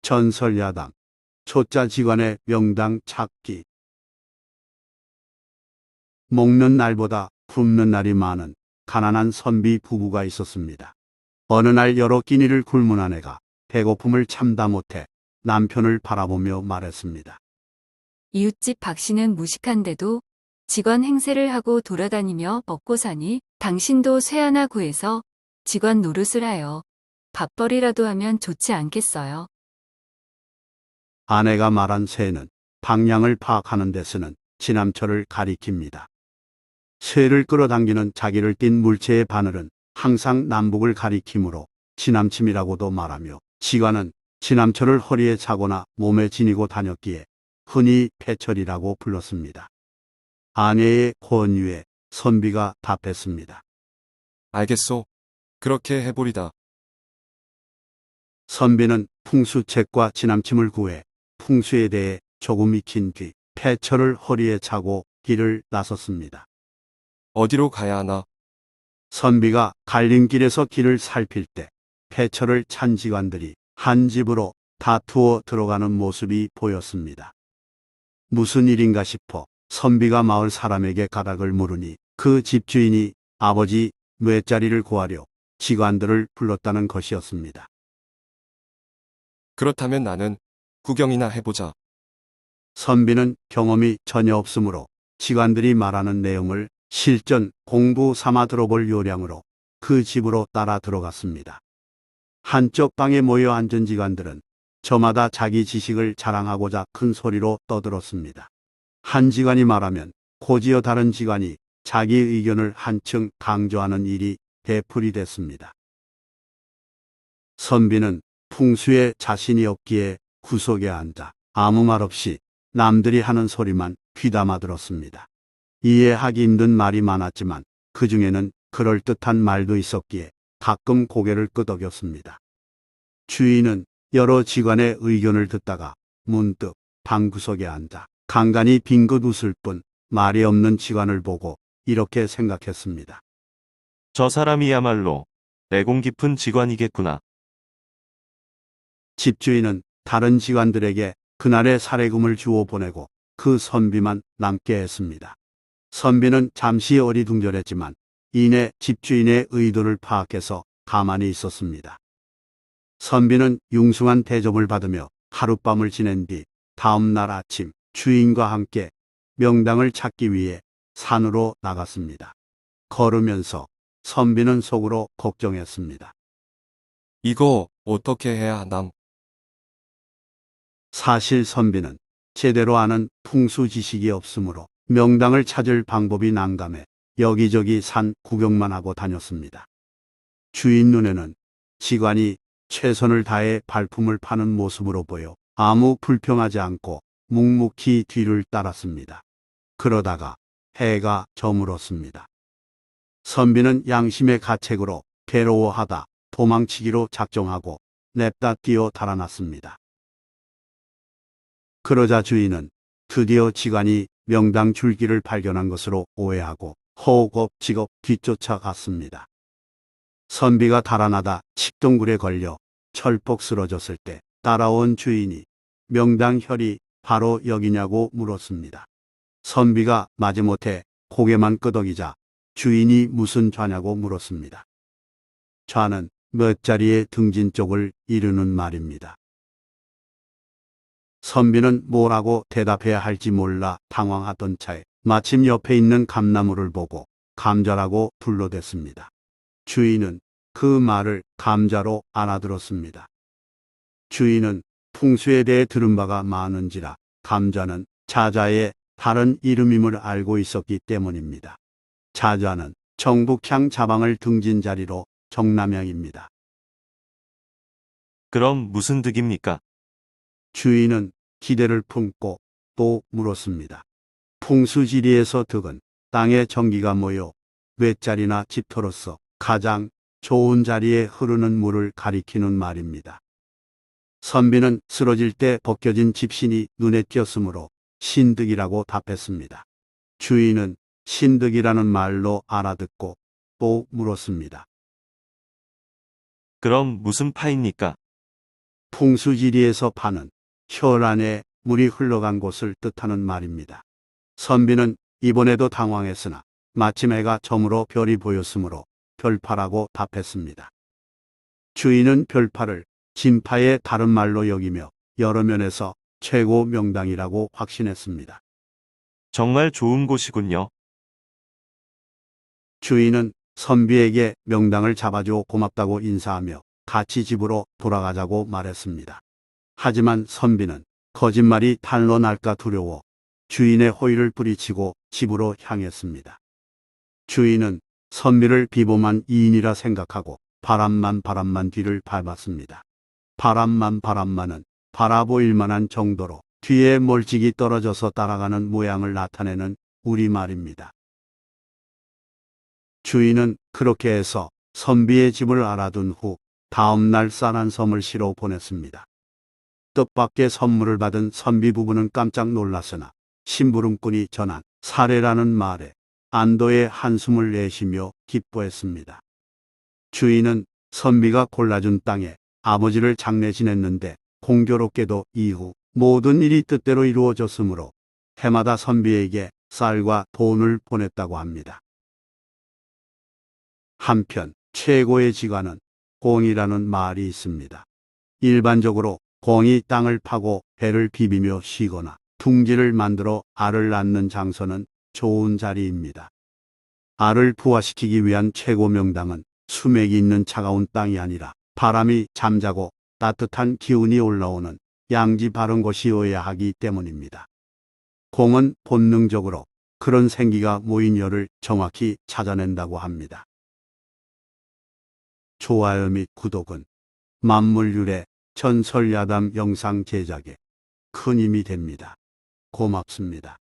전설야당, 초짜 직원의 명당 찾기. 먹는 날보다 굶는 날이 많은 가난한 선비 부부가 있었습니다. 어느 날 여러 끼니를 굶은 아내가 배고픔을 참다 못해 남편을 바라보며 말했습니다. 이웃집 박 씨는 무식한데도 직원 행세를 하고 돌아다니며 먹고 사니 당신도 쇠 하나 구해서 직원 노릇을 하여 밥벌이라도 하면 좋지 않겠어요? 아내가 말한 쇠는 방향을 파악하는 데 쓰는 지남철을 가리킵니다. 쇠를 끌어당기는 자기를 띤 물체의 바늘은 항상 남북을 가리키므로 지남침이라고도 말하며 지관은 지남철을 허리에 차거나 몸에 지니고 다녔기에 흔히 패철이라고 불렀습니다. 아내의 권유에 선비가 답했습니다. 알겠소. 그렇게 해보리다. 선비는 풍수책과 지남침을 구해 풍수에 대해 조금 익힌 뒤 패철을 허리에 차고 길을 나섰습니다. 어디로 가야 하나? 선비가 갈림길에서 길을 살필 때 패철을 찬 직원들이 한 집으로 다투어 들어가는 모습이 보였습니다. 무슨 일인가 싶어 선비가 마을 사람에게 가닥을 물으니 그 집주인이 아버지 뇌자리를 구하려 직원들을 불렀다는 것이었습니다. 그렇다면 나는 구경이나 해보자. 선비는 경험이 전혀 없으므로 직원들이 말하는 내용을 실전 공부 삼아 들어볼 요량으로 그 집으로 따라 들어갔습니다. 한쪽 방에 모여 앉은 직원들은 저마다 자기 지식을 자랑하고자 큰 소리로 떠들었습니다. 한 직원이 말하면 곧이어 다른 직원이 자기 의견을 한층 강조하는 일이 되풀이 됐습니다. 선비는 풍수에 자신이 없기에 구석에 앉아 아무 말 없이 남들이 하는 소리만 귀담아 들었습니다. 이해하기 힘든 말이 많았지만 그 중에는 그럴듯한 말도 있었기에 가끔 고개를 끄덕였습니다. 주인은 여러 직원의 의견을 듣다가 문득 방구석에 앉아 간간히 빙긋 웃을 뿐 말이 없는 직원을 보고 이렇게 생각했습니다. 저 사람이야말로 내공 깊은 직원이겠구나. 집주인은 다른 직원들에게 그날의 사례금을 주어 보내고 그 선비만 남게 했습니다. 선비는 잠시 어리둥절했지만 이내 집주인의 의도를 파악해서 가만히 있었습니다. 선비는 융숭한 대접을 받으며 하룻밤을 지낸 뒤 다음 날 아침 주인과 함께 명당을 찾기 위해 산으로 나갔습니다. 걸으면서 선비는 속으로 걱정했습니다. 이거 어떻게 해야 하남? 사실 선비는 제대로 아는 풍수 지식이 없으므로 명당을 찾을 방법이 난감해 여기저기 산 구경만 하고 다녔습니다. 주인 눈에는 직원이 최선을 다해 발품을 파는 모습으로 보여 아무 불평하지 않고 묵묵히 뒤를 따랐습니다. 그러다가 해가 저물었습니다. 선비는 양심의 가책으로 괴로워하다 도망치기로 작정하고 냅다 뛰어 달아났습니다. 그러자 주인은 드디어 직원이 명당 줄기를 발견한 것으로 오해하고 허겁지겁 뒤쫓아갔습니다. 선비가 달아나다 칡동굴에 걸려 철폭 쓰러졌을 때 따라온 주인이 명당 혈이 바로 여기냐고 물었습니다. 선비가 마지못해 고개만 끄덕이자 주인이 무슨 좌냐고 물었습니다. 좌는 몇 자리의 등진 쪽을 이루는 말입니다. 선비는 뭐라고 대답해야 할지 몰라 당황하던 차에 마침 옆에 있는 감나무를 보고 감자라고 불러댔습니다. 주인은 그 말을 감자로 알아들었습니다. 주인은 풍수에 대해 들은 바가 많은지라 감자는 자자의 다른 이름임을 알고 있었기 때문입니다. 자자는 정북향 자방을 등진 자리로 정남향입니다. 그럼 무슨 득입니까? 주인은 기대를 품고 또 물었습니다. 풍수지리에서 득은 땅에 전기가 모여 뇌자리나 집터로서 가장 좋은 자리에 흐르는 물을 가리키는 말입니다. 선비는 쓰러질 때 벗겨진 집신이 눈에 띄었으므로 신득이라고 답했습니다. 주인은 신득이라는 말로 알아듣고 또 물었습니다. 그럼 무슨 파입니까? 풍수지리에서 파는 혈안에 물이 흘러간 곳을 뜻하는 말입니다. 선비는 이번에도 당황했으나 마침 해가 저물어 별이 보였으므로 별파라고 답했습니다. 주인은 별파를 진파의 다른 말로 여기며 여러 면에서 최고 명당이라고 확신했습니다. 정말 좋은 곳이군요. 주인은 선비에게 명당을 잡아줘 고맙다고 인사하며 같이 집으로 돌아가자고 말했습니다. 하지만 선비는 거짓말이 탄로 날까 두려워 주인의 호의를 뿌리치고 집으로 향했습니다. 주인은 선비를 비범한 이인이라 생각하고 바람만 뒤를 밟았습니다. 바람만은 바라보일 만한 정도로 뒤에 멀찍이 떨어져서 따라가는 모양을 나타내는 우리말입니다. 주인은 그렇게 해서 선비의 집을 알아둔 후 다음 날 쌀한 섬을 실어 보냈습니다. 뜻밖의 선물을 받은 선비 부부는 깜짝 놀랐으나 심부름꾼이 전한 사례라는 말에 안도의 한숨을 내쉬며 기뻐했습니다. 주인은 선비가 골라준 땅에 아버지를 장례 지냈는데 공교롭게도 이후 모든 일이 뜻대로 이루어졌으므로 해마다 선비에게 쌀과 돈을 보냈다고 합니다. 한편 최고의 직관은 공이라는 말이 있습니다. 일반적으로 공이 땅을 파고 배를 비비며 쉬거나 둥지를 만들어 알을 낳는 장소는 좋은 자리입니다. 알을 부화시키기 위한 최고 명당은 수맥이 있는 차가운 땅이 아니라 바람이 잠자고 따뜻한 기운이 올라오는 양지 바른 곳이어야 하기 때문입니다. 공은 본능적으로 그런 생기가 모인 열을 정확히 찾아낸다고 합니다. 좋아요 및 구독은 만물유래 전설야담 영상 제작에 큰 힘이 됩니다. 고맙습니다.